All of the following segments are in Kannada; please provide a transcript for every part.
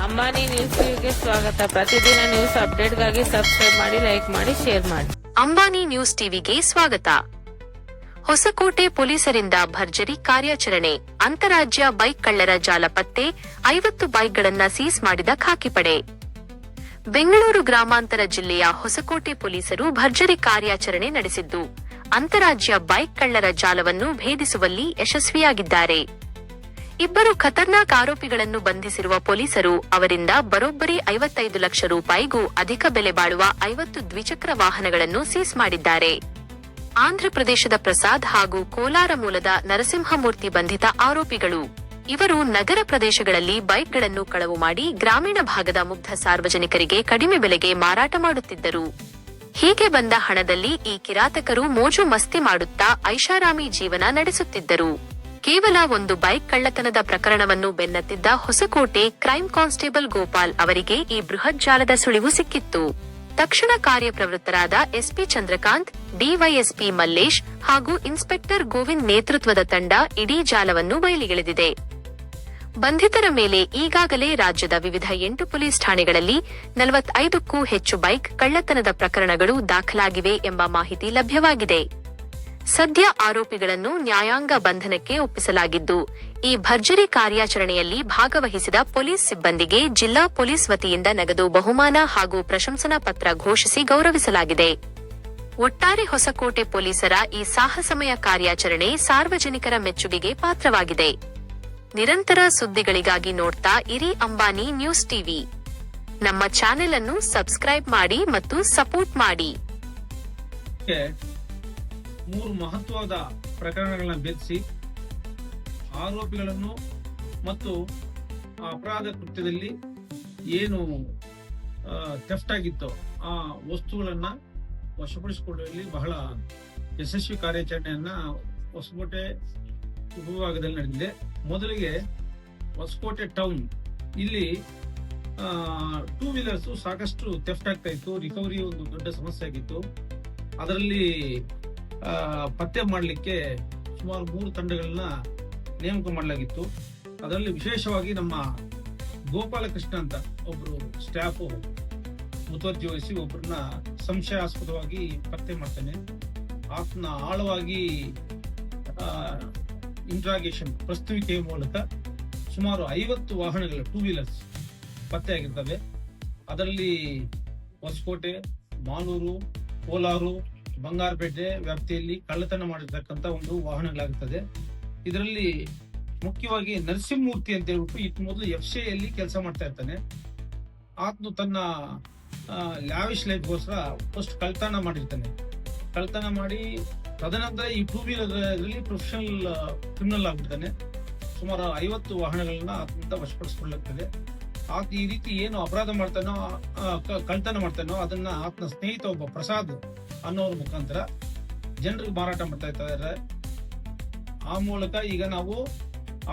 ಅಂಬಾನಿ ನ್ಯೂಸ್ ಟಿವಿಗೆ ಸ್ವಾಗತ. ಪ್ರತಿದಿನ ನ್ಯೂಸ್ ಅಪ್ಡೇಟ್ಗಾಗಿ ಸಬ್ಸ್ಕ್ರೈಬ್ ಮಾಡಿ, ಲೈಕ್ ಮಾಡಿ, ಶೇರ್ ಮಾಡಿ. ಅಂಬಾನಿ ನ್ಯೂಸ್ ಟಿವಿಗೆ ಸ್ವಾಗತ. ಹೊಸಕೋಟೆ ಪೊಲೀಸರಿಂದ ಭರ್ಜರಿ ಕಾರ್ಯಾಚರಣೆ. ಅಂತಾರಾಜ್ಯ ಬೈಕ್ ಕಳ್ಳರ ಜಾಲ ಪತ್ತೆ, 50 ಬೈಕ್ಗಳನ್ನ ಸೀಸ್ ಮಾಡಿದ ಖಾಕಿಪಡೆ. ಬೆಂಗಳೂರು ಗ್ರಾಮಾಂತರ ಜಿಲ್ಲೆಯ ಹೊಸಕೋಟೆ ಪೊಲೀಸರು ಭರ್ಜರಿ ಕಾರ್ಯಾಚರಣೆ ನಡೆಸಿದ್ದು, ಅಂತಾರಾಜ್ಯ ಬೈಕ್ ಕಳ್ಳರ ಜಾಲವನ್ನು ಭೇದಿಸುವಲ್ಲಿ ಯಶಸ್ವಿಯಾಗಿದ್ದಾರೆ. ಇಬ್ಬರು ಖತರ್ನಾಕ್ ಆರೋಪಿಗಳನ್ನು ಬಂಧಿಸಿರುವ ಪೊಲೀಸರು ಅವರಿಂದ ಬರೋಬ್ಬರಿ 55 ಲಕ್ಷ ರೂಪಾಯಿಗೂ ಅಧಿಕ ಬೆಲೆ ಬಾಳುವ 50 ದ್ವಿಚಕ್ರ ವಾಹನಗಳನ್ನು ಸೀಸ್ ಮಾಡಿದ್ದಾರೆ. ಆಂಧ್ರಪ್ರದೇಶದ ಪ್ರಸಾದ್ ಹಾಗೂ ಕೋಲಾರ ಮೂಲದ ನರಸಿಂಹಮೂರ್ತಿ ಬಂಧಿತ ಆರೋಪಿಗಳು. ಇವರು ನಗರ ಪ್ರದೇಶಗಳಲ್ಲಿ ಬೈಕ್ಗಳನ್ನು ಕಳವು ಮಾಡಿ ಗ್ರಾಮೀಣ ಭಾಗದ ಮುಗ್ಧ ಸಾರ್ವಜನಿಕರಿಗೆ ಕಡಿಮೆ ಬೆಲೆಗೆ ಮಾರಾಟ ಮಾಡುತ್ತಿದ್ದರು. ಹೀಗೆ ಬಂದ ಹಣದಲ್ಲಿ ಈ ಕಿರಾತಕರು ಮೋಜು ಮಸ್ತಿ ಮಾಡುತ್ತಾ ಐಷಾರಾಮಿ ಜೀವನ ನಡೆಸುತ್ತಿದ್ದರು. ಕೇವಲ ಒಂದು ಬೈಕ್ ಕಳ್ಳತನದ ಪ್ರಕರಣವನ್ನು ಬೆನ್ನತ್ತಿದ್ದ ಹೊಸಕೋಟೆ ಕ್ರೈಂ ಕಾನ್ಸ್ಟೇಬಲ್ ಗೋಪಾಲ್ ಅವರಿಗೆ ಈ ಬೃಹತ್ ಜಾಲದ ಸುಳಿವು ಸಿಕ್ಕಿತ್ತು. ತಕ್ಷಣ ಕಾರ್ಯಪ್ರವೃತ್ತರಾದ ಎಸ್ಪಿ ಚಂದ್ರಕಾಂತ್, ಡಿವೈಎಸ್ಪಿ ಮಲ್ಲೇಶ್ ಹಾಗೂ ಇನ್ಸ್ಪೆಕ್ಟರ್ ಗೋವಿಂದ್ ನೇತೃತ್ವದ ತಂಡ ಇಡೀ ಜಾಲವನ್ನು ಬಯಲಿಗೆಳೆದಿದೆ. ಬಂಧಿತರ ಮೇಲೆ ಈಗಾಗಲೇ ರಾಜ್ಯದ ವಿವಿಧ 8 ಪೊಲೀಸ್ ಠಾಣೆಗಳಲ್ಲಿ 45ಕ್ಕೂ ಹೆಚ್ಚು ಬೈಕ್ ಕಳ್ಳತನದ ಪ್ರಕರಣಗಳು ದಾಖಲಾಗಿವೆ ಎಂಬ ಮಾಹಿತಿ ಲಭ್ಯವಾಗಿದೆ. ಸದ್ಯ ಆರೋಪಿಗಳನ್ನು ನ್ಯಾಯಾಂಗ ಬಂಧನಕ್ಕೆ ಒಪ್ಪಿಸಲಾಗಿದ್ದು, ಈ ಭರ್ಜರಿ ಕಾರ್ಯಾಚರಣೆಯಲ್ಲಿ ಭಾಗವಹಿಸಿದ ಪೊಲೀಸ್ ಸಿಬ್ಬಂದಿಗೆ ಜಿಲ್ಲಾ ಪೊಲೀಸ್ ವತಿಯಿಂದ ನಗದು ಬಹುಮಾನ ಹಾಗೂ ಪ್ರಶಂಸನಾ ಪತ್ರ ಘೋಷಿಸಿ ಗೌರವಿಸಲಾಗಿದೆ. ಒಟ್ಟಾರೆ ಹೊಸಕೋಟೆ ಪೊಲೀಸರ ಈ ಸಾಹಸಮಯ ಕಾರ್ಯಾಚರಣೆ ಸಾರ್ವಜನಿಕರ ಮೆಚ್ಚುಗೆಗೆ ಪಾತ್ರವಾಗಿದೆ. ನಿರಂತರ ಸುದ್ದಿಗಳಿಗಾಗಿ ನೋಡ್ತಾ ಇರಿ ಅಂಬಾನಿ ನ್ಯೂಸ್ ಟಿವಿ. ನಮ್ಮ ಚಾನೆಲ್ ಅನ್ನು ಸಬ್ಸ್ಕ್ರೈಬ್ ಮಾಡಿ ಮತ್ತು ಸಪೋರ್ಟ್ ಮಾಡಿ. 3 ಮಹತ್ವದ ಪ್ರಕರಣಗಳನ್ನ ಭೇದಿಸಿ ಆರೋಪಿಗಳನ್ನು ಮತ್ತು ಅಪರಾಧ ಕೃತ್ಯದಲ್ಲಿ ಏನು ಥೆಫ್ಟ್ ಆಗಿತ್ತೋ ಆ ವಸ್ತುಗಳನ್ನ ವಶಪಡಿಸಿಕೊಳ್ಳುವಲ್ಲಿ ಬಹಳ ಯಶಸ್ವಿ ಕಾರ್ಯಾಚರಣೆಯನ್ನ ಹೊಸಕೋಟೆ ಉಪವಿಭಾಗದಲ್ಲಿ ನಡೆದಿದೆ. ಮೊದಲಿಗೆ ಹೊಸಕೋಟೆ ಟೌನ್ ಇಲ್ಲಿ 2 ವೀಲರ್ಸ್ ಸಾಕಷ್ಟು ಥೆಫ್ಟ್ ಆಗ್ತಾ ಇತ್ತು. ರಿಕವರಿ ಒಂದು ದೊಡ್ಡ ಸಮಸ್ಯೆ ಆಗಿತ್ತು. ಅದರಲ್ಲಿ ಪತ್ತೆ ಮಾಡಲಿಕ್ಕೆ ಸುಮಾರು 3 ತಂಡಗಳನ್ನ ನೇಮಕ ಮಾಡಲಾಗಿತ್ತು. ಅದರಲ್ಲಿ ವಿಶೇಷವಾಗಿ ನಮ್ಮ ಗೋಪಾಲಕೃಷ್ಣ ಅಂತ ಒಬ್ರು ಸ್ಟಾಫ್ ಮುತುವರ್ಜಿ ವಹಿಸಿ ಒಬ್ಬರನ್ನ ಸಂಶಯಾಸ್ಪದವಾಗಿ ಪತ್ತೆ ಮಾಡ್ತಾನೆ. ಆತನ ಆಳವಾಗಿ ಇಂಟ್ರಾಗೇಷನ್ ಪ್ರಸ್ತುವಿಕೆಯ ಮೂಲಕ ಸುಮಾರು 50 ವಾಹನಗಳ 2 ವೀಲರ್ಸ್ ಪತ್ತೆ ಆಗಿರ್ತವೆ. ಅದರಲ್ಲಿ ಹೊಸಕೋಟೆ, ಮಾಲೂರು, ಕೋಲಾರು, ಬಂಗಾರಪೇಟೆ ವ್ಯಾಪ್ತಿಯಲ್ಲಿ ಕಳ್ಳತನ ಮಾಡಿರ್ತಕ್ಕಂಥ ಒಂದು ವಾಹನಗಳಾಗುತ್ತದೆ. ಇದರಲ್ಲಿ ಮುಖ್ಯವಾಗಿ ನರಸಿಂಹಮೂರ್ತಿ ಅಂತ ಹೇಳ್ಬಿಟ್ಟು ಇತ್ತು ಮೊದಲು FCI ಯಲ್ಲಿ ಕೆಲಸ ಮಾಡ್ತಾ ಇರ್ತಾನೆ. ಆತನು ತನ್ನ ಲ್ಯಾವಿಶ್ ಲೈಫ್ಗೋಸ್ಕರ ಫಸ್ಟ್ ಕಳ್ಳತನ ಮಾಡಿರ್ತಾನೆ. ಕಳ್ಳತನ ಮಾಡಿ ತದನಂತರ ಈ 2 ವೀಲರ್ ಪ್ರೊಫೆಷನಲ್ ಕ್ರಿಮಿನಲ್ ಆಗ್ಬಿಡ್ತಾನೆ. ಸುಮಾರು 50 ವಾಹನಗಳನ್ನ ಆತನಿಂದ ವಶಪಡಿಸಿಕೊಳ್ಳಲಾಗ್ತದೆ. ಆತ ಈ ರೀತಿ ಏನು ಅಪರಾಧ ಮಾಡ್ತಾನೋ, ಕಳ್ಳತನ ಮಾಡ್ತಾನೋ ಅದನ್ನ ಆತನ ಸ್ನೇಹಿತ ಒಬ್ಬ ಪ್ರಸಾದ್ ಅನ್ನೋರ ಮುಖಾಂತರ ಜನರಿಗೆ ಮಾರಾಟ ಮಾಡ್ತಾ ಇದ್ದಾರೆ. ಆ ಮೂಲಕ ಈಗ ನಾವು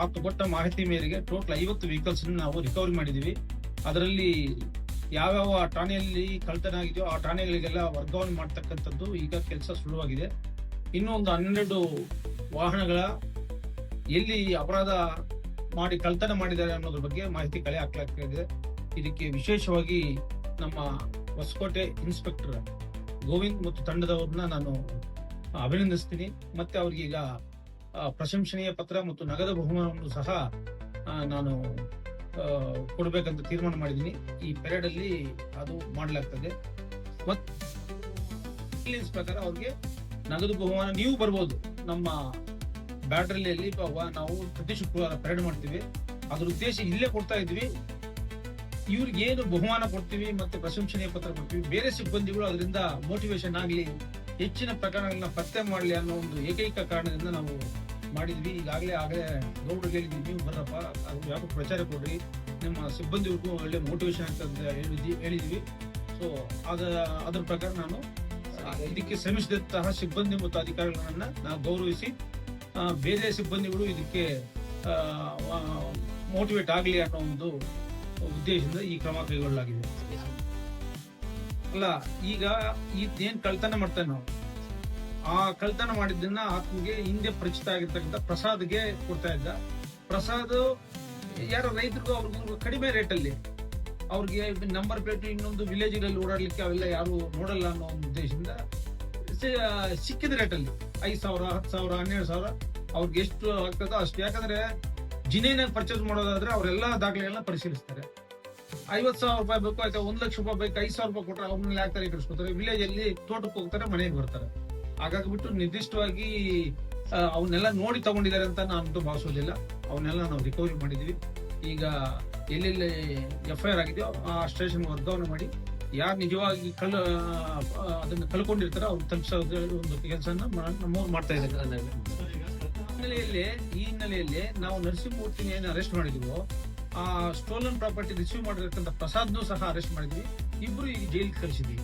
ಆತ ಕೊಟ್ಟ ಮಾಹಿತಿ ಮೇರೆಗೆ ಟೋಟಲ್ 50 ವೆಹಿಕಲ್ಸ್ ನಾವು ರಿಕವರಿ ಮಾಡಿದೀವಿ. ಅದರಲ್ಲಿ ಯಾವ್ಯಾವ ಠಾಣೆಯಲ್ಲಿ ಕಳ್ಳತನ ಆಗಿದೆಯೋ ಆ ಠಾಣೆಗಳಿಗೆಲ್ಲ ವರ್ಗಾವಣೆ ಮಾಡ್ತಕ್ಕಂಥದ್ದು ಈಗ ಕೆಲಸ ಶುರುವಾಗಿದೆ. ಇನ್ನೂ ಒಂದು 12 ವಾಹನಗಳ ಎಲ್ಲಿ ಅಪರಾಧ ಮಾಡಿ ಕಳ್ಳತನ ಮಾಡಿದ್ದಾರೆ ಅನ್ನೋದ್ರ ಬಗ್ಗೆ ಮಾಹಿತಿ ಕಲೆ ಹಾಕಲಾಗ್ತಿದೆ. ಇದಕ್ಕೆ ವಿಶೇಷವಾಗಿ ನಮ್ಮ ಹೊಸಕೋಟೆ ಇನ್ಸ್ಪೆಕ್ಟರ್ ಗೋವಿಂದ್ ಮತ್ತು ತಂಡದವ್ರನ್ನ ನಾನು ಅಭಿನಂದಿಸ್ತೀನಿ. ಮತ್ತೆ ಅವ್ರಿಗೀಗ ಪ್ರಶಂಸನೀಯ ಪತ್ರ ಮತ್ತು ನಗದು ಬಹುಮಾನವನ್ನು ಸಹ ನಾನು ಕೊಡ್ಬೇಕಂತ ತೀರ್ಮಾನ ಮಾಡಿದ್ದೀನಿ. ಈ ಪೆರೇಡ್ ಅಲ್ಲಿ ಅದು ಮಾಡಲಾಗ್ತದೆ. ಮತ್ತೆ ಪ್ರಕಾರ ಅವ್ರಿಗೆ ನಗದು ಬಹುಮಾನ ನೀವು ಬರ್ಬೋದು. ನಮ್ಮ ಬ್ಯಾಟ್ರಿಯಲ್ಲಿ ನಾವು ಪ್ರತಿ ಶುಕ್ರವಾರ ಪೆರೇಡ್ ಮಾಡ್ತೀವಿ. ಅದ್ರ ಉದ್ದೇಶ ಇಲ್ಲೇ ಕೊಡ್ತಾ ಇದ್ವಿ. ಇವ್ರಿಗೆ ಏನು ಬಹುಮಾನ ಕೊಡ್ತೀವಿ ಮತ್ತೆ ಪ್ರಶಂಸನೀಯ ಪತ್ರ ಕೊಡ್ತೀವಿ, ಬೇರೆ ಸಿಬ್ಬಂದಿಗಳು ಅದರಿಂದ ಮೋಟಿವೇಶನ್ ಆಗ್ಲಿ, ಹೆಚ್ಚಿನ ಪ್ರಕರಣಗಳನ್ನ ಪತ್ತೆ ಮಾಡ್ಲಿ ಅನ್ನೋ ಒಂದು ಏಕೈಕ ಕಾರಣದಿಂದ ನಾವು ಮಾಡಿದ್ವಿ. ಈಗಾಗಲೇ ಗೌಡ್ರಿಗೆ ಹೇಳಿದ್ವಿ, ನೀವು ಬರಪ್ಪ, ಅದು ಯಾವ ಪ್ರಚಾರ ಕೊಡ್ರಿ, ನಿಮ್ಮ ಸಿಬ್ಬಂದಿಗಳಿಗೂ ಒಳ್ಳೆ ಮೋಟಿವೇಶನ್ ಅಂತ ಹೇಳಿದ್ವಿ. ಸೊ ಅದ್ರ ಪ್ರಕಾರ ನಾನು ಇದಕ್ಕೆ ಶ್ರಮಿಸಿದಂತಹ ಸಿಬ್ಬಂದಿ ಮತ್ತು ಅಧಿಕಾರಿಗಳನ್ನ ನಾವು ಗೌರವಿಸಿ ಬೇರೆ ಸಿಬ್ಬಂದಿಗಳು ಇದಕ್ಕೆ ಮೋಟಿವೇಟ್ ಆಗಲಿ ಅನ್ನೋ ಒಂದು ಉದ್ದೇಶದಿಂದ ಈ ಕ್ರಮ ಕೈಗೊಳ್ಳಲಾಗಿದೆ. ಅಲ್ಲ, ಈಗ ಏನ್ ಕಳ್ತನ ಮಾಡ್ತೇವೆ ನಾವು, ಆ ಕಳ್ತನ ಮಾಡಿದ್ದನ್ನ ಆತನಿಗೆ ಹಿಂದೆ ಪರಿಚಿತ ಆಗಿರ್ತಕ್ಕಂಥ ಪ್ರಸಾದ್ಗೆ ಕೊಡ್ತಾ ಇದ್ದ. ಪ್ರಸಾದ್ ಯಾರೋ ರೈತರಿಗೂ ಅವ್ರಿಗೂ ಕಡಿಮೆ ರೇಟಲ್ಲಿ ಅವ್ರಿಗೆ ನಂಬರ್ ಪ್ಲೇಟ್ ಇನ್ನೊಂದು ವಿಲೇಜ್ಗಳಲ್ಲಿ ಓಡಾಡ್ಲಿಕ್ಕೆ ಅವೆಲ್ಲ ಯಾರು ನೋಡಲ್ಲ ಅನ್ನೋ ಒಂದು ಉದ್ದೇಶದಿಂದ ಸಿಕ್ಕಿದ ರೇಟಲ್ಲಿ 5,000, 10,000, 12,000 ಅವ್ರಿಗೆ ಎಷ್ಟು ಆಗ್ತದೋ ಅಷ್ಟು. ಯಾಕಂದ್ರೆ ಜಿನೇನಾಗಿ ಪರ್ಚೇಸ್ ಮಾಡೋದಾದ್ರೆ ಅವರೆಲ್ಲ ದಾಖಲೆಗಳನ್ನ ಪರಿಶೀಲಿಸ್ತಾರೆ. 50,000 ರೂಪಾಯಿ ಬೇಕು, ಆಯ್ತಾ 1,00,000 ರೂಪಾಯಿ ಬೇಕು, 5,000 ರೂಪಾಯಿ ಕೊಟ್ಟರೆ ಅವ್ರನ್ನ ಯಾಕೆ ತಾರೆ ಕಳಿಸ್ಕೊತಾರೆ. ವಿಲೇಜ್ ಅಲ್ಲಿ ತೋಟಕ್ಕೆ ಹೋಗ್ತಾರೆ, ಮನೆಗೆ ಬರ್ತಾರೆ. ಹಾಗಾಗ್ಬಿಟ್ಟು ನಿರ್ದಿಷ್ಟವಾಗಿ ಅವನ್ನೆಲ್ಲ ನೋಡಿ ತಗೊಂಡಿದ್ದಾರೆ ಅಂತ ನಾನು ಭಾವಿಸೋದಿಲ್ಲ. ಅವನ್ನೆಲ್ಲ ನಾವು ರಿಕವರಿ ಮಾಡಿದೀವಿ. ಈಗ ಎಲ್ಲೆಲ್ಲಿ FIR ಆಗಿದೆಯೋ ಆ ಸ್ಟೇಷನ್ ವರ್ಗಾವಣೆ ಮಾಡಿ ಯಾರು ನಿಜವಾಗಿ ಅದನ್ನ ಕಳ್ಕೊಂಡಿರ್ತಾರೋ ಅವ್ರು ತಲುಪಿಸೋ ಒಂದು ಕೆಲಸನ ನಮ್ಮವ್ರು ಮಾಡ್ತಾ ಇದ್ದಾರೆ. ಈ ಹಿನ್ನೆಲೆಯಲ್ಲಿ ನಾವು ನರಸಿಂಹಮೂರ್ತಿನ ಏನು ಅರೆಸ್ಟ್ ಮಾಡಿದ್ವೋ ಆ ಸ್ಟೋಲನ್ ಪ್ರಾಪರ್ಟಿ ರಿಸೀವ್ ಮಾಡಿರ್ತಕ್ಕಂಥ ಪ್ರಸಾದ್ನು ಸಹ ಅರೆಸ್ಟ್ ಮಾಡಿದ್ವಿ. ಇಬ್ರು ಈಗ ಜೈಲಿಗೆ ಕಳಿಸಿದ್ವಿ.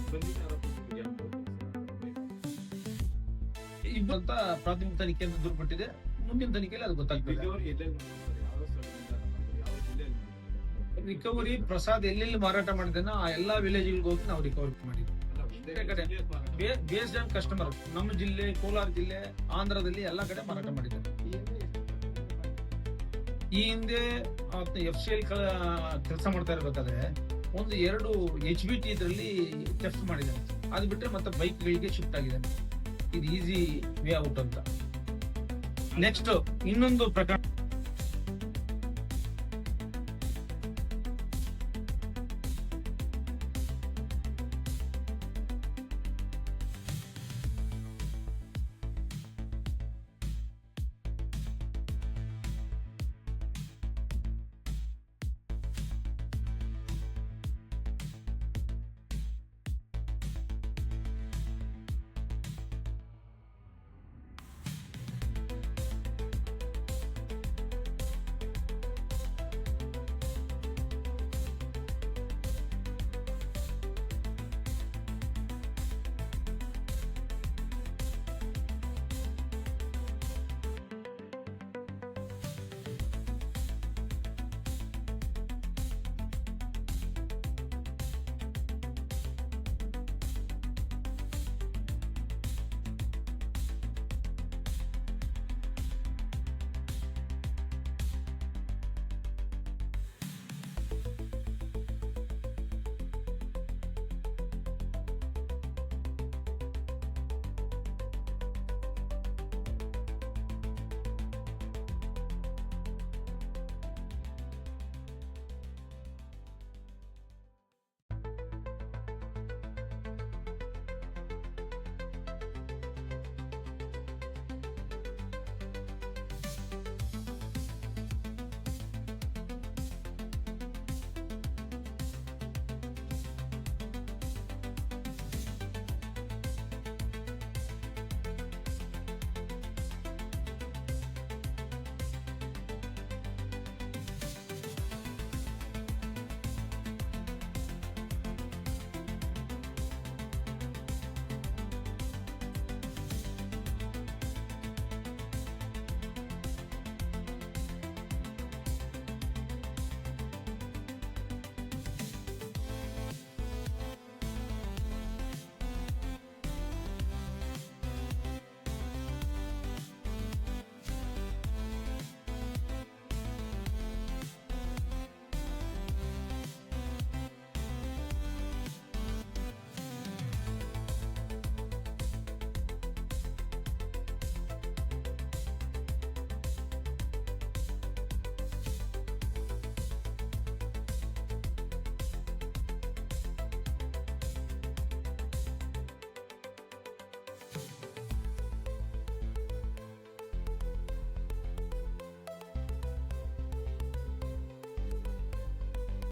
ಇಬ್ಬರಂತ ಪ್ರಾಥಮಿಕ ತನಿಖೆಯಿಂದ ದೂರಪಟ್ಟಿದೆ. ಮುಂದಿನ ತನಿಖೆಯಲ್ಲಿ ಅದು ಗೊತ್ತಾಗ್ತದೆ. ರಿಕವರಿ ಪ್ರಸಾದ್ ಎಲ್ಲೆಲ್ಲಿ ಮಾರಾಟ ಮಾಡಿದಾನೋ ಆ ಎಲ್ಲಾ ವಿಲೇಜ್ಗಳಿಗೆ ಹೋಗಿ ನಾವು ರಿಕವರಿ ಮಾಡಿದ್ವಿ. ಬೇಸ್ಡ್ ಆನ್ ಕಸ್ಟಮರ್ ನಮ್ಮ ಜಿಲ್ಲೆ, ಕೋಲಾರ ಜಿಲ್ಲೆ, ಆಂಧ್ರದಲ್ಲಿ ಎಲ್ಲಾ ಕಡೆ ಮಾರಾಟ ಮಾಡಿದ್ದಾರೆ. ಈ ಹಿಂದೆ FCL ಕೆಲಸ ಮಾಡ್ತಾ ಇರ್ಬೇಕಾದ್ರೆ 2 HBT ಇದರಲ್ಲಿ ಟೆಸ್ಟ್ ಮಾಡಿದ್ದಾನೆ. ಅದು ಬಿಟ್ರೆ ಮತ್ತೆ ಬೈಕ್ಗಳಿಗೆ ಶಿಫ್ಟ್ ಆಗಿದ್ದಾನೆ. ಇದು ಈಸಿ ವೇ ಔಟ್ ಅಂತ. ನೆಕ್ಸ್ಟ್ ಇನ್ನೊಂದು ಪ್ರಕರಣ